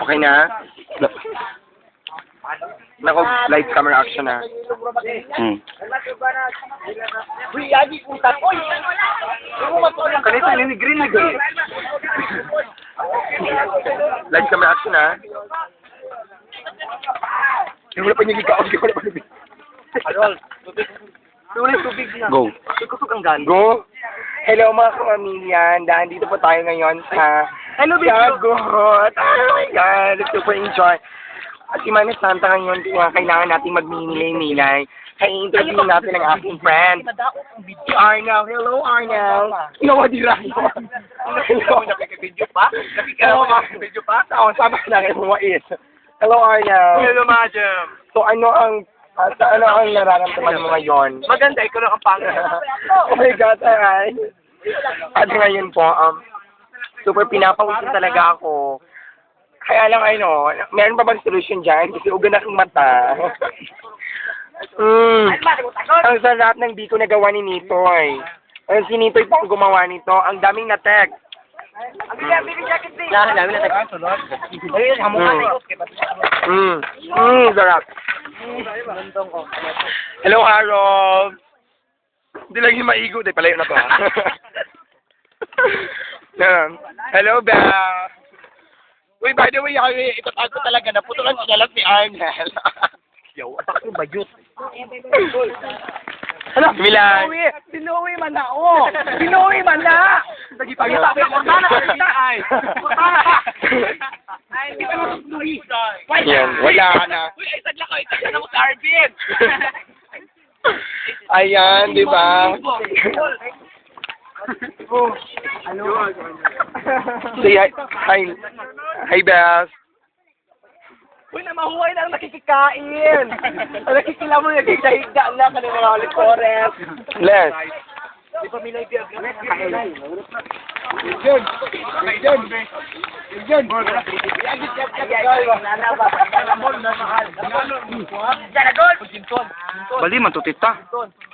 Okay na? Nako, live camera action na. Kanito, ini green na green. Live camera action na. Hindi wala pa niya gikaon, hindi wala pa niya. Tubig na. Go. Go. Hello mga kapamilya, dahil dito po tayo ngayon sa Sagot. Oh my God, super enjoy. At si Mami Santa ngayon, kailangan natin magmimilay-milay. Kaya interview natin ang aking friend, si Arnel. Hello, Arnel. Inawadira yun. Hello. Nakikibidyo pa? Nakikibidyo pa? Oo, sabi na kayo buwais. Hello, Arnel. Hello, madam. So, ano ang nararamdaman mo ngayon? Maganda, ikaw lang ang pangit. Oh my God, aray. At ngayon po, super pinapawisin talaga ako. Kaya lang, meron pa bang solution dyan? Kasi ugan aking mata. Ang sarap ng di ko nagawa ni Nitoy. Si Nitoy pa ang gumawa nito. Ang daming na-tag. Sarap. Hello, Harold. Hindi lang yung maigo. Dahil palayo na to. Hello, Beth. Uy, by the way, itatag ko talaga na putulan siya lang ni Arnel. Yo, atak yung bayot. Ano? Milan. Sinuwi man na, oh! Sinuwi man na! Nagipagita ko na ay! Ay, di ba nasusuwi? Yan, wala na. Uy, ay sadla na mo sa Arvin! Ayan, di ba? Say hi. Hi, Beth. Uy, namahuhay na ang nakikikain! Ang nakikila mo, nagkikahigda na ka ng mga ulit-ores. Les. Di ba milay biyag? Bali, matutita.